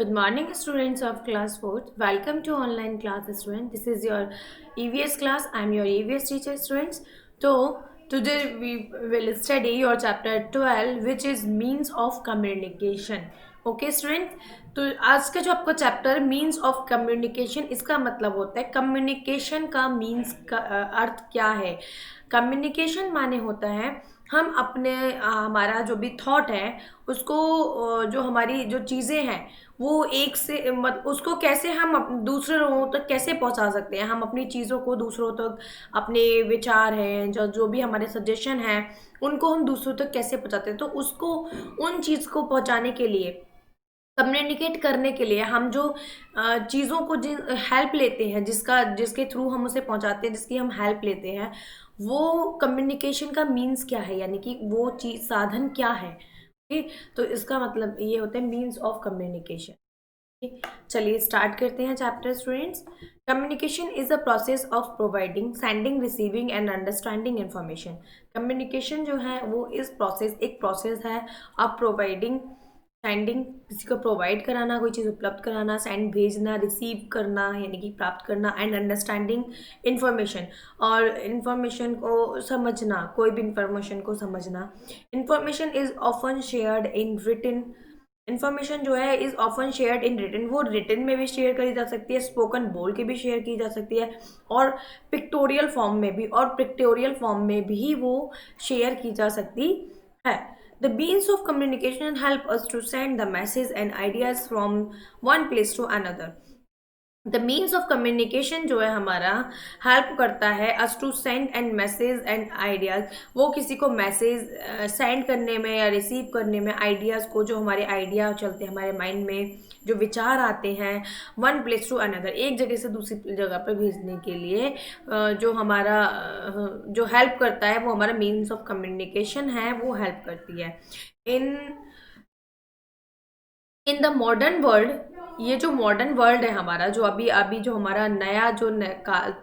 Good morning, students of class 4th. Welcome to online class, student. This is your EVS class. I am your EVS teacher, students. So, today we will study your chapter 12, which is means of communication. Okay, students. तो आज का जो आपका chapter means of communication, इसका मतलब होता है communication का मीन्स का अर्थ क्या है। कम्युनिकेशन माने होता है हम अपने हमारा जो भी थॉट है उसको जो हमारी जो चीज़ें हैं वो एक से मत उसको कैसे हम दूसरे लोगों तक कैसे पहुंचा सकते हैं। हम अपनी चीज़ों को दूसरों तक, अपने विचार हैं जो जो भी हमारे सजेशन हैं उनको हम दूसरों तक कैसे पहुंचाते हैं। तो उसको उन चीज़ को पहुंचाने के लिए, कम्युनिकेट करने के लिए हम जो चीज़ों को जिन हेल्प लेते हैं, जिसके थ्रू हम उसे पहुंचाते हैं, जिसकी हम हेल्प लेते हैं, वो कम्युनिकेशन का मीन्स क्या है, यानी कि वो चीज़ साधन क्या है। ओके, तो इसका मतलब ये होता है मीन्स ऑफ कम्युनिकेशन। चलिए स्टार्ट करते हैं chapter students. Communication is the process of providing, sending, receiving end understanding information. Communication जो है वो एक प्रोसेस है ऑफ प्रोवाइडिंग, सेंडिंग किसी को प्रोवाइड कराना, कोई चीज़ उपलब्ध कराना, सेंड भेजना, रिसीव करना यानी कि प्राप्त करना, एंड अंडरस्टैंडिंग इन्फॉर्मेशन और इन्फॉर्मेशन को समझना, कोई भी इन्फॉर्मेशन को समझना। Information is often shared in written, information जो है is often shared in written, वो रिटन में भी शेयर करी जा सकती है, स्पोकन बोल के भी शेयर की जा सकती है, और पिक्टोरियल फॉर्म में भी वो शेयर की जा सकती है। The means of communication help us to send the message and ideas from one place to another. The means of communication जो है हमारा हेल्प करता है us to send and message and ideas, वो किसी को मैसेज सेंड करने में या रिसीव करने में, आइडियाज़ को, जो हमारे आइडिया चलते हैं हमारे माइंड में, जो विचार आते हैं, वन प्लेस टू अनदर, एक जगह से दूसरी जगह पर भेजने के लिए जो हमारा जो हेल्प करता है वो हमारा मीन्स ऑफ कम्युनिकेशन है, वो हेल्प करती है। इन इन द मॉडर्न वर्ल्ड, ये जो मॉडर्न वर्ल्ड है हमारा, जो अभी अभी जो हमारा नया जो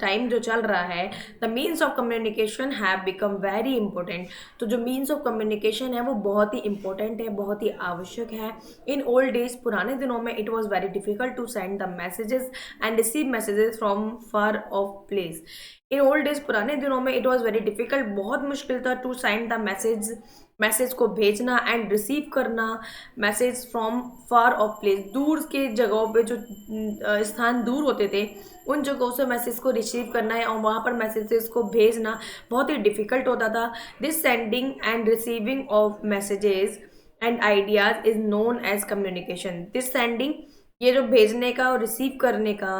टाइम जो चल रहा है, the means of communication have become very important. तो जो मीन्स ऑफ कम्युनिकेशन है वो बहुत ही इंपॉर्टेंट है, बहुत ही आवश्यक है। इन ओल्ड डेज, पुराने दिनों में, it was very difficult to send the messages and receive messages from far of place. In old days, पुराने दिनों में, इट वॉज वेरी डिफिकल्ट, बहुत मुश्किल था टू सेंड द मैसेज को भेजना एंड रिसीव करना message from far of place, दूर के जगहों पे, जो स्थान दूर होते थे उन जगहों से मैसेज को रिसीव करना है और वहाँ पर मैसेजेस को भेजना बहुत ही डिफिकल्ट होता था। This sending and receiving of messages and ideas is known as communication. This sending, ये जो भेजने का और रिसीव करने का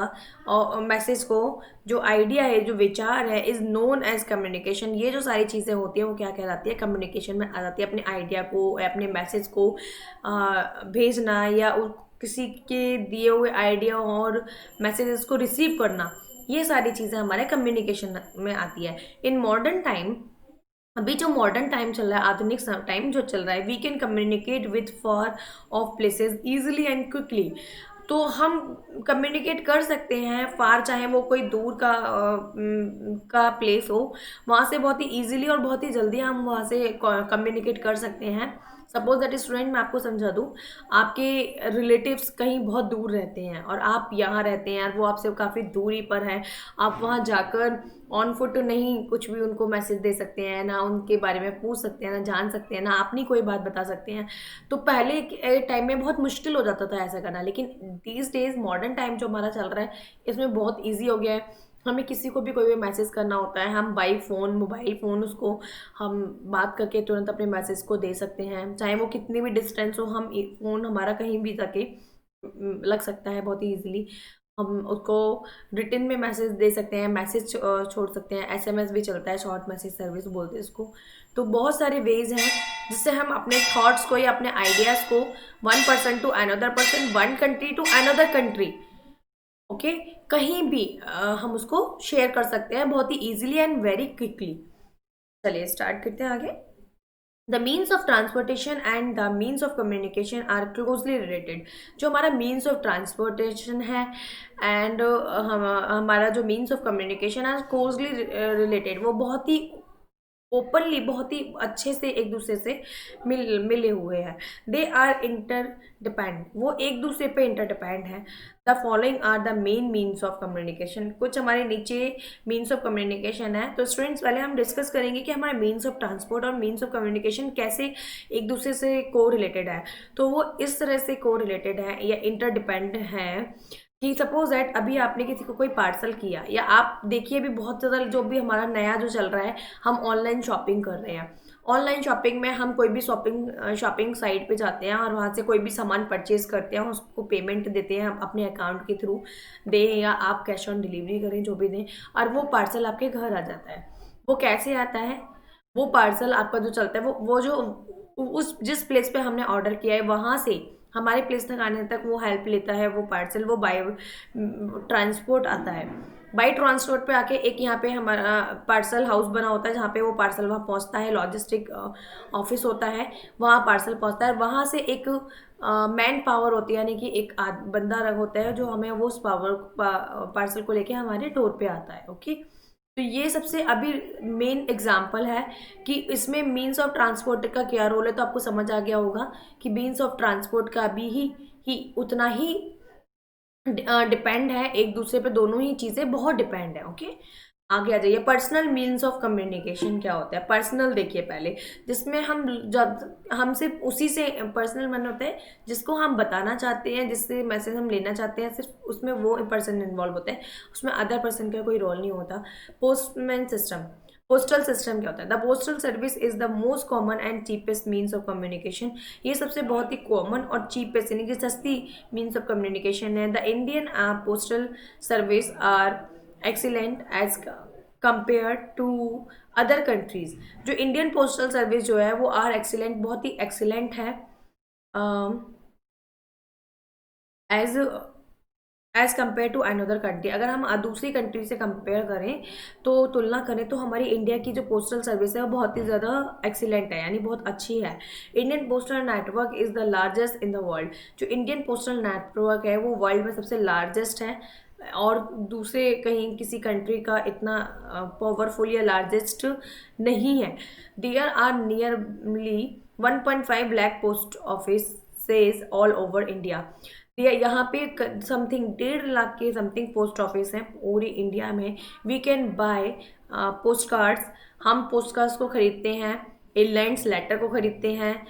और मैसेज को, जो आइडिया है, जो विचार है, इज नोन एज कम्युनिकेशन। ये जो सारी चीज़ें होती हैं वो क्या कहलाती है, कम्युनिकेशन में आ जाती है। अपने आइडिया को, अपने मैसेज को भेजना या किसी के दिए हुए आइडिया और मैसेजेस को रिसीव करना, ये सारी चीज़ें हमारे कम्युनिकेशन में आती है। इन मॉडर्न टाइम, अभी जो मॉडर्न टाइम चल रहा है, आधुनिक टाइम जो चल रहा है, we can communicate with for of places easily and quickly. तो हम कम्युनिकेट कर सकते हैं फार, चाहे वो कोई दूर का प्लेस हो, वहाँ से बहुत ही इजीली और बहुत ही जल्दी हम वहाँ से कम्युनिकेट कर सकते हैं। सपोज दैट स्टूडेंट, मैं आपको समझा दूँ, आपके रिलेटिव्स कहीं बहुत दूर रहते हैं और आप यहाँ रहते हैं और वो आपसे काफ़ी दूरी पर है। आप वहाँ जाकर ऑन फुट नहीं कुछ भी उनको मैसेज दे सकते हैं, ना उनके बारे में पूछ सकते हैं, ना जान सकते हैं, ना अपनी कोई बात बता सकते हैं। तो पहले के टाइम में बहुत मुश्किल हो जाता था ऐसा करना, लेकिन दीज डेज मॉडर्न टाइम जो हमारा चल रहा है इसमें बहुत ईजी हो गया है। हमें किसी को भी कोई भी मैसेज करना होता है, हम बाई फ़ोन, मोबाइल फ़ोन, उसको हम बात करके तुरंत अपने मैसेज को दे सकते हैं, चाहे वो कितनी भी डिस्टेंस हो। हम फ़ोन हमारा कहीं भी जाके लग सकता है बहुत ही ईजिली। हम उसको रिटन में मैसेज दे सकते हैं, मैसेज छोड़ सकते हैं, एसएमएस भी चलता है, शॉर्ट मैसेज सर्विस बोलते हैं इसको। तो बहुत सारे वेज हैं जिससे हम अपने थॉट्स को या अपने आइडियाज़ को one person to another person, one country to another country, okay, कहीं भी हम उसको शेयर कर सकते हैं बहुत ही ईजिली एंड वेरी क्विकली। चलिए स्टार्ट करते हैं आगे। The means of transportation and the means of communication are closely related. जो हमारा मीन्स ऑफ ट्रांसपोर्टेशन है एंड हमारा जो means of communication are closely related, वो बहुत ही ओपनली बहुत ही अच्छे से एक दूसरे से मिले हुए हैं। दे आर इंटर डिपेंड, वो एक दूसरे पे इंटर डिपेंड है। The following are the main means of communication, कुछ हमारे नीचे मीन्स ऑफ कम्युनिकेशन है। तो स्टूडेंट्स पहले हम डिस्कस करेंगे कि हमारा मीन्स ऑफ ट्रांसपोर्ट और मीन्स ऑफ कम्युनिकेशन कैसे एक दूसरे से को रिलेटेड है। तो वो इस तरह से को रिलेटेड है या इंटर डिपेंड है कि सपोज दैट अभी आपने किसी को कोई पार्सल किया, या आप देखिए भी बहुत ज़्यादा जो भी हमारा नया जो चल रहा है, हम ऑनलाइन शॉपिंग कर रहे हैं। ऑनलाइन शॉपिंग में हम कोई भी शॉपिंग साइट पे जाते हैं और वहाँ से कोई भी सामान परचेज करते हैं, उसको पेमेंट देते हैं हम अपने अकाउंट के थ्रू दें, या आप कैश ऑन डिलीवरी करें, जो भी दें, और वो पार्सल आपके घर आ जाता है। वो कैसे आता है? वो पार्सल आपका जो चलता है वो जो उस जिस प्लेस पे हमने ऑर्डर किया है वहाँ से हमारे प्लेस तक आने तक वो हेल्प लेता है। वो पार्सल वो बाय ट्रांसपोर्ट आता है। बाई ट्रांसपोर्ट पे आके एक यहाँ पे हमारा पार्सल हाउस बना होता है जहाँ पे वो पार्सल वहाँ पहुँचता है। लॉजिस्टिक ऑफिस होता है, वहाँ पार्सल पहुँचता है। वहाँ से एक मैन पावर होती है, यानी कि एक बंदा होता है जो हमें वो उस पार्सल को लेके हमारे डोर पे आता है। ओके, तो ये सबसे अभी मेन एग्जाम्पल है कि इसमें मीन्स ऑफ ट्रांसपोर्ट का क्या रोल है। तो आपको समझ आ गया होगा कि मीन्स ऑफ ट्रांसपोर्ट का भी ही उतना ही डिपेंड है एक दूसरे पे, दोनों ही चीज़ें बहुत डिपेंड है। ओके, आगे आ जाइए। पर्सनल मीन्स ऑफ कम्युनिकेशन क्या होता है? पर्सनल देखिए पहले, जिसमें हम जब हम सिर्फ उसी से, पर्सनल मन होता है जिसको हम बताना चाहते हैं, जिससे मैसेज हम लेना चाहते हैं, सिर्फ उसमें वो पर्सन इन्वॉल्व होता है, उसमें अदर पर्सन का कोई रोल नहीं होता। पोस्टमैन सिस्टम, पोस्टल सिस्टम क्या होता है? The postal service is the most common and cheapest means of communication. ये सबसे बहुत ही कॉमन और चीपेस्ट यानी कि सस्ती मीन्स ऑफ कम्युनिकेशन है। The Indian postal service are excellent as compare to other countries. जो इंडियन पोस्टल सर्विस जो है वो आर एक्सीलेंट, बहुत ही एक्सीलेंट है as as compare to another country. अगर हम दूसरी कंट्री से कंपेयर करें, तो तुलना करें, तो हमारी इंडिया की जो पोस्टल सर्विस है वो बहुत ही ज़्यादा एक्सीलेंट है, यानी बहुत अच्छी है। Indian postal network is the largest in the world. जो इंडियन पोस्टल नेटवर्क है वो वर्ल्ड में सबसे लार्जेस्ट है, और दूसरे कहीं किसी कंट्री का इतना पावरफुल या लार्जेस्ट नहीं है। There are nearly 1.5 lakh post office says all over India. यहाँ पे समथिंग 1.5 लाख के समथिंग पोस्ट ऑफिस हैं पूरी इंडिया में। We can buy post cards, हम पोस्ट कार्ड्स को खरीदते हैं, इंलैंड्स लेटर को खरीदते हैं,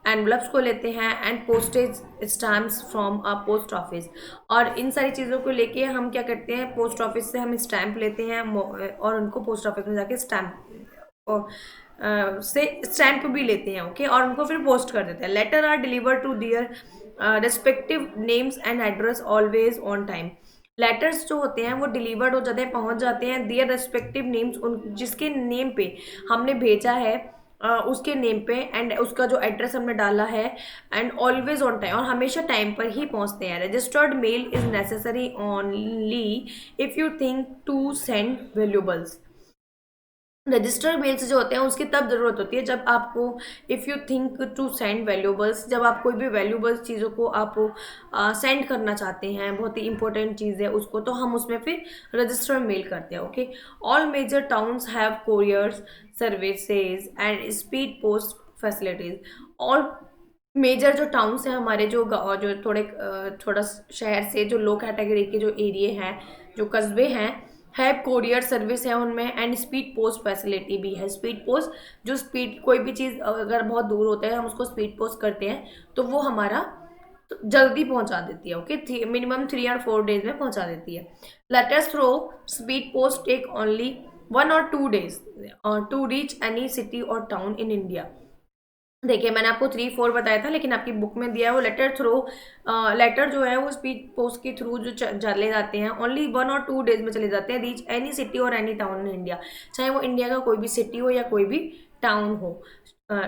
एनवलप्स को लेते हैं, and postage stamps from a post office. और इन सारी चीज़ों को लेके हम क्या करते हैं, पोस्ट ऑफिस से हम स्टैम्प लेते हैं और उनको पोस्ट ऑफिस में जाके से स्टैम्प भी लेते हैं। ओके, और उनको फिर पोस्ट कर देते हैं। Letter are deliver to their respective names and address always on time. Letters जो होते हैं वो डिलीवर्ड हो जाते हैं, पहुंच जाते हैं दियर रिस्पेक्टिव नेम्स, उन जिसके नेम पे हमने भेजा है उसके नेम पे, एंड उसका जो एड्रेस हमने डाला है, एंड ऑलवेज ऑन टाइम, और हमेशा टाइम पर ही पहुंचते हैं। Registered mail is necessary only if you think to send valuables. Registered mails जो होते हैं उसकी तब ज़रूरत होती है जब आपको, if you think to send valuables, जब आप कोई भी वैल्यूबल्स चीज़ों को आप सेंड करना चाहते हैं, बहुत ही इंपॉर्टेंट चीज़ है उसको, तो हम उसमें फिर रजिस्टर्ड मेल करते हैं। Okay, all major towns have couriers services and speed post facilities. All major जो टाउन्स हैं हमारे, जो जो थोड़ा शहर से जो लो कैटेगरी के जो एरिए हैं, जो कस्बे हैं, है कोरियर सर्विस है उनमें, एंड स्पीड पोस्ट फैसिलिटी भी है। स्पीड पोस्ट, जो स्पीड कोई भी चीज़ अगर बहुत दूर होता है हम उसको स्पीड पोस्ट करते हैं तो वो हमारा तो जल्दी पहुंचा देती है। ओके, मिनिमम 3 और 4 डेज में पहुंचा देती है। Letters through speed post take only 1 और 2 days to reach any city और टाउन इन इंडिया। देखिए मैंने आपको 3-4 बताया था, लेकिन आपकी बुक में दिया है वो लेटर थ्रू, लेटर जो है वो स्पीड पोस्ट के थ्रू जो चले जाते हैं, ओनली 1 और 2 डेज में चले जाते हैं, रीच एनी सिटी और एनी टाउन इन इंडिया, चाहे वो इंडिया का कोई भी सिटी हो या कोई भी टाउन हो।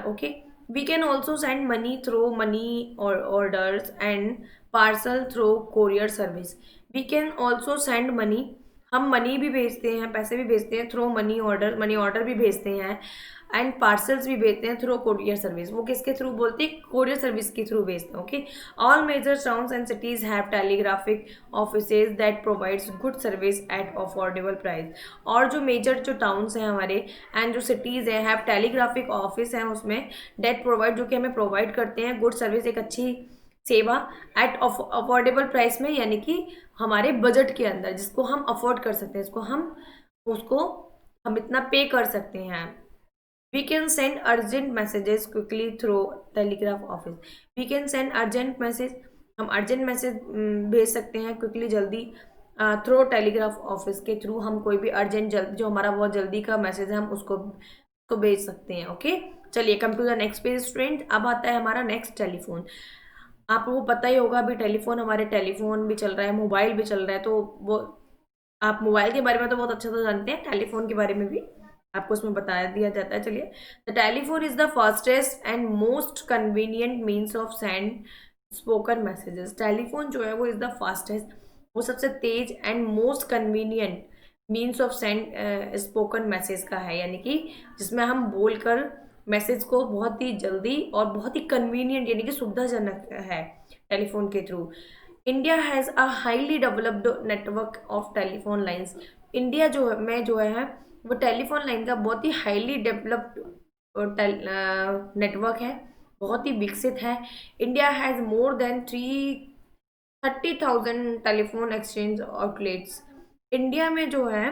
Okay, we can also send money through money or orders and parcel through courier service. We can also send money, हम मनी भी भेजते हैं, पैसे भी भेजते हैं, थ्रू मनी ऑर्डर भी भेजते हैं, एंड पार्सल्स भी भेजते हैं थ्रू कोरियर सर्विस। वो किसके थ्रू बोलते हैं? कोरियर सर्विस के थ्रू भेजते हैं। Okay, all major towns and cities have telegraphic offices that provides good service at affordable price. और जो मेजर जो टाउन्स हैं हमारे एंड जो सिटीज़ हैं हैव टेलीग्राफिक ऑफिस हैं उसमें डेट प्रोवाइड, जो कि हमें प्रोवाइड करते हैं गुड सर्विस, एक अच्छी सेवा एट अफोर्डेबल प्राइस में, यानी कि हमारे बजट के अंदर, जिसको हम अफोर्ड कर सकते हैं, उसको हम इतना पे कर सकते हैं। We can send urgent messages quickly through telegraph office. We can send urgent message, हम अर्जेंट मैसेज भेज सकते हैं क्विकली, जल्दी, थ्रू टेलीग्राफ ऑफिस के थ्रू हम कोई भी अर्जेंट जो हमारा बहुत जल्दी का मैसेज है हम उसको तो भेज सकते हैं। ओके, चलिए come to the next page student. अब आता है हमारा नेक्स्ट टेलीफोन। आपको पता ही होगा अभी टेलीफोन, हमारे टेलीफोन भी चल रहा है, मोबाइल भी चल रहा है, तो वो आप मोबाइल के बारे में तो बहुत अच्छा से जानते हैं, टेलीफोन के बारे में भी आपको उसमें बता दिया जाता है। चलिए, the telephone is the fastest and most convenient means of send spoken messages. Telephone जो है वो इज द फास्टेस्ट, वो सबसे तेज and most convenient means of send spoken message का है, यानी कि जिसमें हम बोलकर मैसेज को बहुत ही जल्दी और बहुत ही कन्वीनियंट यानी कि सुविधाजनक है टेलीफोन के through. India has a highly developed network of telephone lines. India जो है वो टेलीफोन लाइन का बहुत ही हाईली डेवलप्ड नेटवर्क है, बहुत ही विकसित है। India has more than 30,000 telephone exchange outlets. India में जो है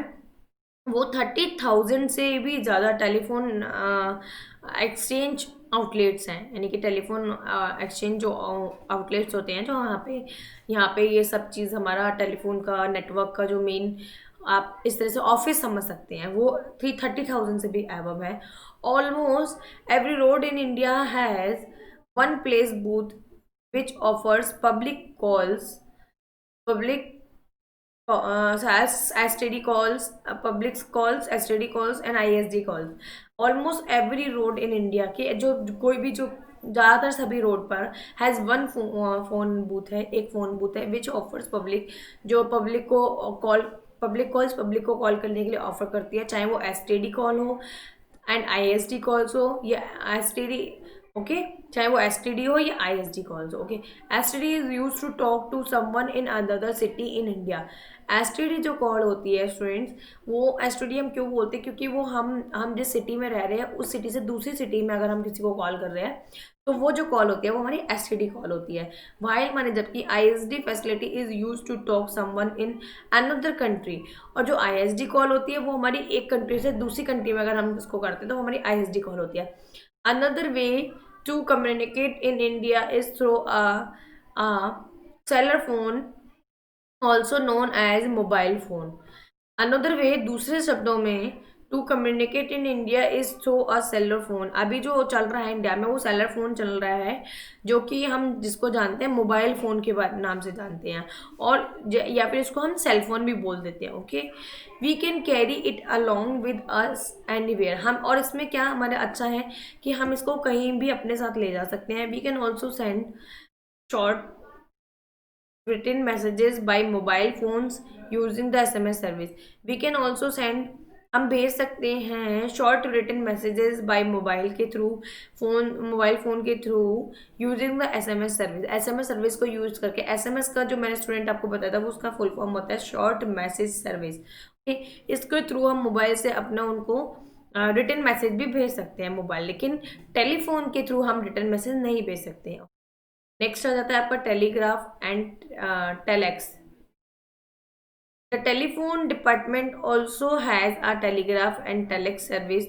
वो 30,000 से भी ज़्यादा टेलीफोन एक्सचेंज आउटलेट्स हैं, यानी कि टेलीफोन एक्सचेंज जो आउटलेट्स होते हैं, जो यहाँ पे ये सब चीज़ हमारा टेलीफोन का नेटवर्क का जो मेन आप इस तरह से ऑफिस समझ सकते हैं, वो 30,000 से भी एबव है। Almost every road in India has one place booth which offers public STD calls, public calls, STD calls and ISD calls. Almost every road in India के जो कोई भी जो ज़्यादातर सभी रोड पर हैज़ वन फ़ोन बूथ है, एक फ़ोन बूथ है विच ऑफर्स पब्लिक, जो पब्लिक को कॉल करने के लिए ऑफर करती है, चाहे वो STD कॉल हो एंड ISD कॉल्स हो या STD, ओके, चाहे वो STD हो या ISD कॉल्स हो। Okay, STD is use to talk to someone in another city in India. STD जो कॉल होती है स्टूडेंट्स, वो STD हम क्यों बोलते हैं? क्योंकि वो हम जिस सिटी में रह रहे हैं उस सिटी से दूसरी सिटी में अगर हम किसी को कॉल कर रहे हैं तो वो जो कॉल होती है वो हमारी STD कॉल होती है। वाइल माने जबकि ISD facility is use to talk someone in another country. और जो ISD कॉल होती है वो हमारी एक कंट्री से दूसरी कंट्री में अगर हम इसको करते हैं तो हमारी ISD कॉल होती है। Another way to communicate in India is through a cellular phone, also known as mobile phone. Another way, दूसरे शब्दों में, to communicate in India is through a cellular phone. अभी जो चल रहा है इंडिया में वो सेलर फोन चल रहा है, जो कि हम जिसको जानते हैं मोबाइल फ़ोन के नाम से जानते हैं, और या फिर इसको हम सेल फोन भी बोल देते हैं। Okay, we can carry it along with us anywhere. हम, और इसमें क्या हमारा अच्छा है कि हम इसको कहीं भी अपने साथ ले जा सकते हैं। We can also send short written messages by mobile phones using the SMS service. We can also send, हम भेज सकते हैं short written messages by mobile के थ्रू, मोबाइल फ़ोन के थ्रू using the SMS service. SMS service को use करके, SMS का जो मैंने स्टूडेंट आपको बताया था वो उसका फुल फॉर्म होता है शॉर्ट मैसेज सर्विस। ओके, इसके थ्रू हम मोबाइल से अपना उनको रिटन मैसेज भी भेज सकते हैं मोबाइल, लेकिन टेलीफोन के थ्रू हम रिटन मैसेज नहीं भेज सकते हैं। नेक्स्ट आ जाता है आपका telegraph and telex. The telephone department also has a telegraph and telex service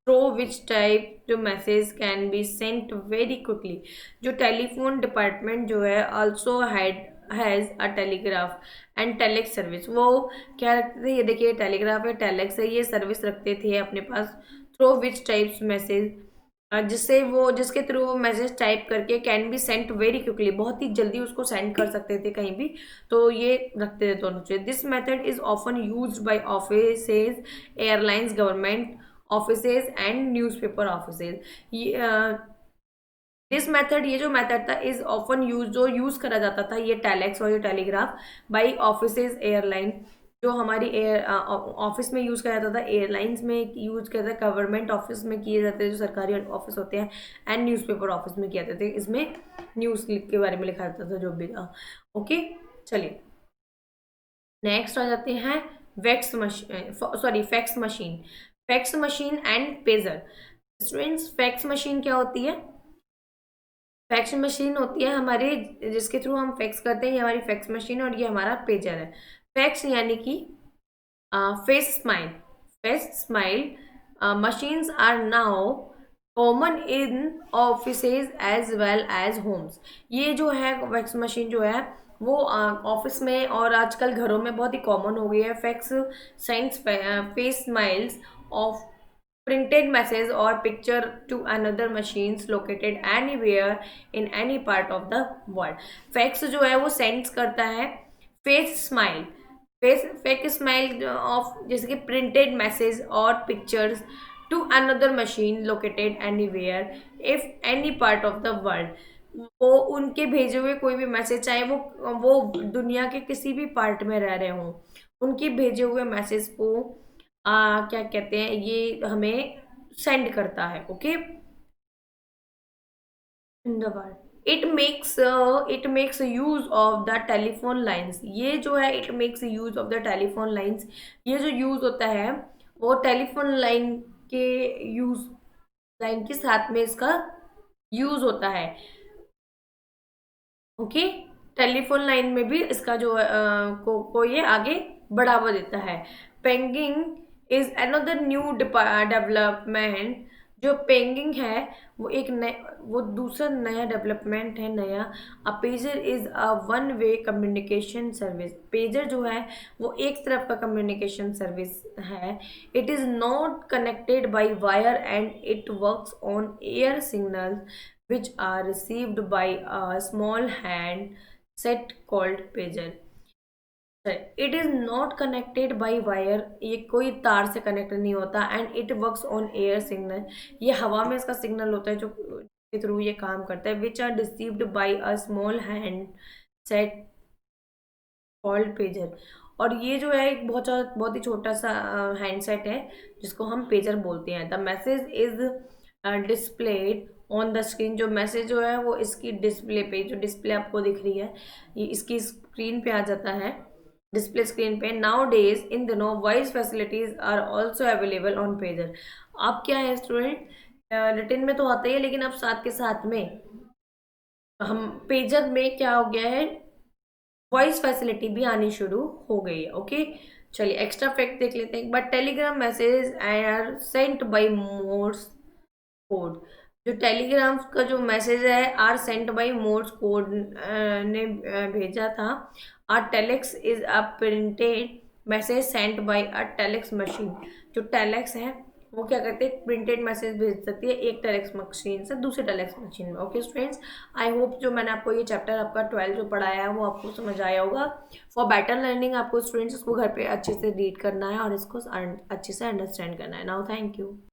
through which type the message can be sent very quickly. जो टेलीफोन डिपार्टमेंट जो है also has a telegraph and telex service. वो क्या रखते थे? ये देखिए, telegraph है, टेलेक्स है, ये सर्विस रखते थे अपने पास, थ्रू विच टाइप्स मैसेज, जिसके थ्रू वो मैसेज टाइप करके can be sent very quickly, बहुत ही जल्दी उसको सेंड कर सकते थे कहीं भी, तो ये रखते थे दोनों चीज़। This method is often used by offices, airlines, government offices and newspaper offices. This method, ये जो मेथड था, इज ऑफन यूज, जो यूज़ करा जाता था ये टेलेक्स और ये टेलीग्राफ, बाई ऑफिसेज, एयरलाइन जो हमारी एयर ऑफिस में यूज़ करा जाता था, एयरलाइंस में यूज़ किया जाता था, गवर्नमेंट ऑफिस में किए जाते थे जो सरकारी ऑफिस होते हैं, एंड न्यूज़पेपर ऑफिस में किए जाते थे। इसमें न्यूज़ के बारे में लिखा जाता था जो भी था। ओके, चलिए नेक्स्ट आ जाते हैं wax machine, sorry fax machine. Fax machine and pager. Students, fax machine क्या होती है? फैक्स मशीन होती है हमारे, जिसके थ्रू हम फैक्स करते हैं, ये हमारी फैक्स मशीन और ये हमारा पेजर है। फैक्स यानी कि face smile. Face smile machines are now common in offices as well as homes। ये जो है फैक्स मशीन जो है वो ऑफिस में और आजकल घरों में बहुत ही कॉमन हो गई है। Fax science face smiles of printed message or picture to another machines located anywhere in any part of the world। Fax जो है वो सेंड्स करता है facsimile, facsimile of जैसे कि प्रिंटेड मैसेज और pictures to another machine located anywhere if any part of the world. वो उनके भेजे हुए कोई भी मैसेज, चाहे वो दुनिया के किसी भी पार्ट में रह रहे हों, उनके भेजे हुए मैसेज को क्या कहते हैं, ये हमें सेंड करता है। Okay, in the world it makes use of the telephone lines. ये जो है it makes use of the telephone lines, ये जो यूज होता है वो टेलीफोन लाइन के यूज, लाइन के साथ में इसका यूज होता है। ओके, टेलीफोन लाइन में भी इसका जो को ये आगे बढ़ावा देता है। Pangin is another new development. जो पेंगिंग है वो एक नए, वो दूसरा नया डेवलपमेंट है, नया। A pager is a one way communication service. Pager जो है वो एक तरफ का कम्युनिकेशन सर्विस है। It is not connected by wire and it works on air signals which are received by a small hand set called pager। It is not connected by wire, ये कोई तार से कनेक्ट नहीं होता। And it works on air signal, ये हवा में इसका सिग्नल होता है जो के थ्रू ये काम करता है। Which are received by a small hand set called pager. और ये जो है एक बहुत ही छोटा सा हैंडसेट है जिसको हम पेजर बोलते हैं। The message is displayed on the screen. जो मैसेज जो है वो इसकी डिस्प्ले पे, जो डिस्प्ले आपको दिख रही है, ये इसकी स्क्रीन पे आ जाता है, डिस्प्ले स्क्रीन पे। नाउ डेज इन दिनों voice facilities are also available on pager. अब क्या है स्टूडेंट, रिटन में तो आता ही है, लेकिन अब साथ के साथ में हम पेजर में क्या हो गया है, वॉइस फैसिलिटी भी आनी शुरू हो गई है। ओके, चलिए एक्स्ट्रा फैक्ट देख लेते हैं एक बार। Telegram message are sent by Morse code. जो टेलीग्राम का जो मैसेज है are sent by Morse code ने भेजा था। Or telex is a printed message sent by a telex machine. जो टेलेक्स है वो क्या करते हैं, प्रिंटेड मैसेज भेज सकती है एक टेलेक्स मशीन से दूसरे टेलेक्स मशीन में। ओके स्टूडेंट्स, आई होप जो मैंने आपको ये चैप्टर आपका 12 जो पढ़ाया है वो आपको समझ आया होगा। फॉर बेटर लर्निंग आपको स्टूडेंट्स इसको घर पे अच्छे से रीड करना है और इसको अच्छे से अंडरस्टैंड करना है। Now thank you.